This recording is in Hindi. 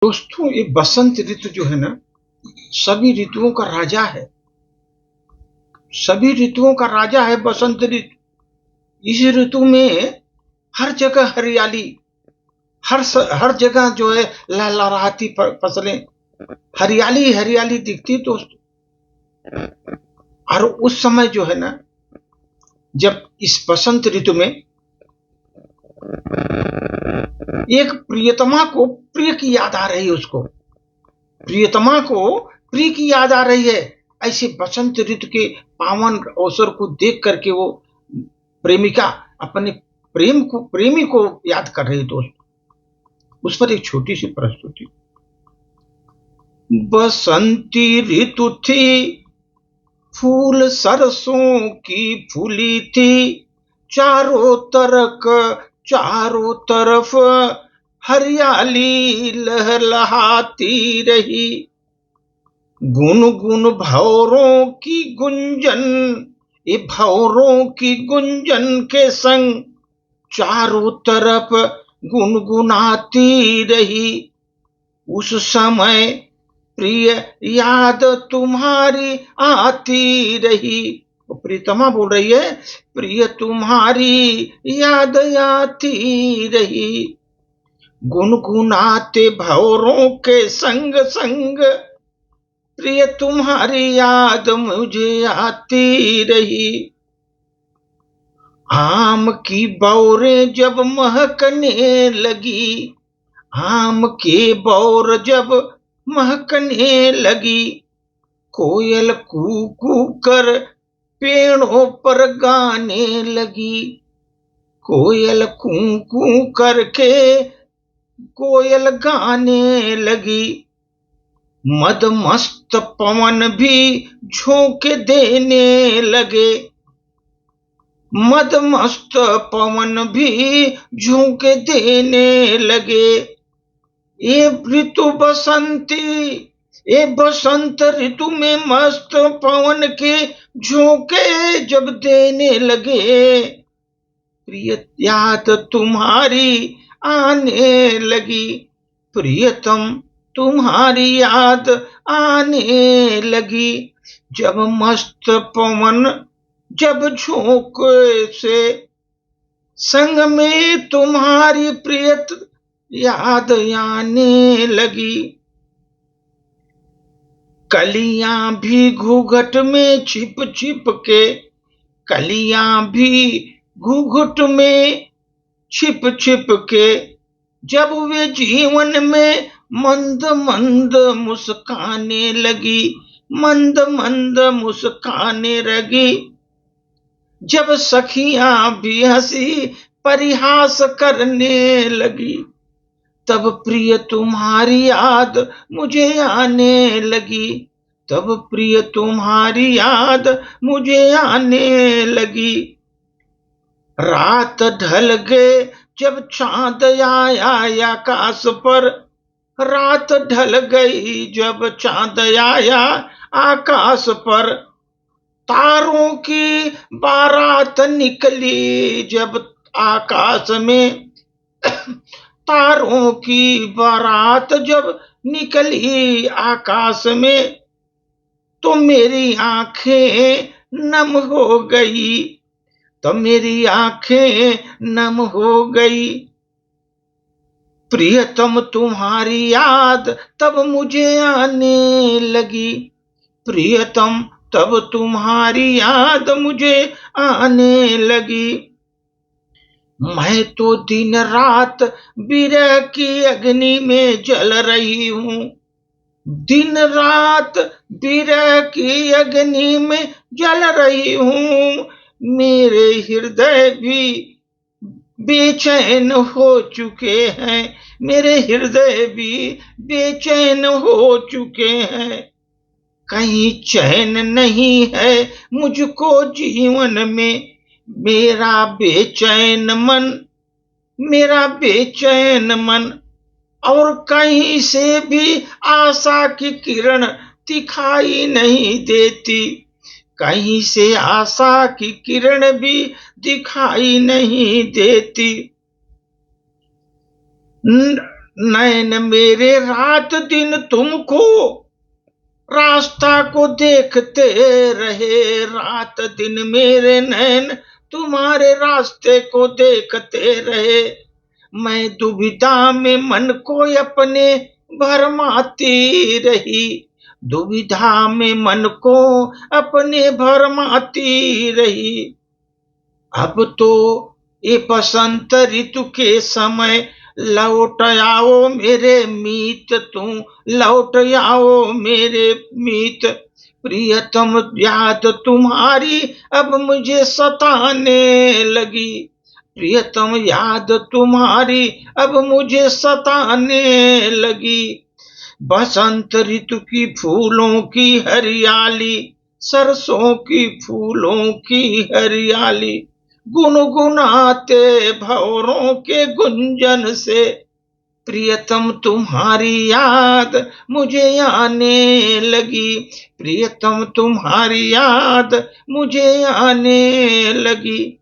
दोस्तों, ये बसंत ऋतु जो है ना, सभी ऋतुओं का राजा है। सभी ऋतुओं का राजा है बसंत ऋतु। इस ऋतु में हर जगह हरियाली, हर जगह जो है लहलहाती फसलें, हरियाली हरियाली दिखती दोस्तों। और उस समय जो है ना, जब इस बसंत ऋतु में एक प्रियतमा को प्रिय की याद आ रही है, उसको प्रियतमा को प्रिय की याद आ रही है। ऐसे बसंत ऋतु के पावन अवसर को देख करके वो प्रेमिका अपने प्रेमी को याद कर रही दोस्त। उस पर एक छोटी सी प्रस्तुति। बसंती ऋतु थी, फूल सरसों की फूली थी, चारों तरफ हरियाली लहलहाती रही। गुनगुन भंवरों की गुंजन, ये भंवरों की गुंजन के संग चारों तरफ गुनगुनाती रही। उस समय प्रिय याद तुम्हारी आती रही। प्रीतमा बोल रही है, प्रिय तुम्हारी याद आती रही। गुनगुनाते भंवरों के संग संग प्रिय तुम्हारी याद मुझे आती रही। आम की बौरें जब महकने लगी, आम के बौर जब महकने लगी, कोयल कू कू कर पेड़ों पर गाने लगी। कोयल कू कू करके कोयल गाने लगी। मदमस्त पवन भी झोंके देने लगे। मदमस्त पवन भी झोंके देने लगे। ये ऋतु बसंती, ये बसंत ऋतु में मस्त पवन के झोंके जब देने लगे, प्रिय याद तुम्हारी आने लगी। प्रियतम तुम्हारी याद आने लगी। जब मस्त पवन जब झोंके से संग में तुम्हारी प्रियत याद आने लगी। कलियां भी घूंघट में छिप छिप के, कलियां भी घूंघट में छिप छिप के, जब वे जीवन में मंद मंद मुस्काने लगी, मंद मंद मुस्काने लगी। जब सखियां भी हंसी परिहास करने लगी, तब प्रिय तुम्हारी याद मुझे आने लगी। तब प्रिय तुम्हारी याद मुझे आने लगी। रात ढल गए जब चांद आया आकाश पर, रात ढल गई जब चांद आया आकाश पर। तारों की बारात निकली जब आकाश में, तारों की बारात जब निकली आकाश में, तो मेरी आंखें नम हो गई, तो मेरी आंखें नम हो गई। प्रियतम तुम्हारी याद तब मुझे आने लगी। प्रियतम तब तुम्हारी याद मुझे आने लगी। मैं तो दिन रात विरह की अग्नि में जल रही हूँ। दिन रात विरह की अग्नि में जल रही हूँ। मेरे हृदय भी बेचैन हो चुके हैं, मेरे हृदय भी बेचैन हो चुके हैं। कहीं चैन नहीं है मुझको जीवन में, मेरा बेचैन मन, मेरा बेचैन मन। और कहीं से भी आशा की किरण दिखाई नहीं देती, कहीं से आशा की किरण भी दिखाई नहीं देती। नैन मेरे रात दिन तुमको रास्ता को देखते रहे, रात दिन मेरे नैन तुम्हारे रास्ते को देखते रहे। मैं दुविधा में मन को अपने भरमाती रही, दुविधा में मन को अपने भरमाती रही। अब तो ये बसंत ऋतु के समय लौट आओ मेरे मीत, तुम लौट आओ मेरे मीत। प्रियतम याद तुम्हारी अब मुझे सताने लगी, प्रियतम याद तुम्हारी अब मुझे सताने लगी। बसंत ऋतु की फूलों की हरियाली, सरसों की फूलों की हरियाली, गुनगुनाते भंवरों के गुंजन से प्रियतम तुम्हारी याद मुझे आने लगी, प्रियतम तुम्हारी याद मुझे आने लगी।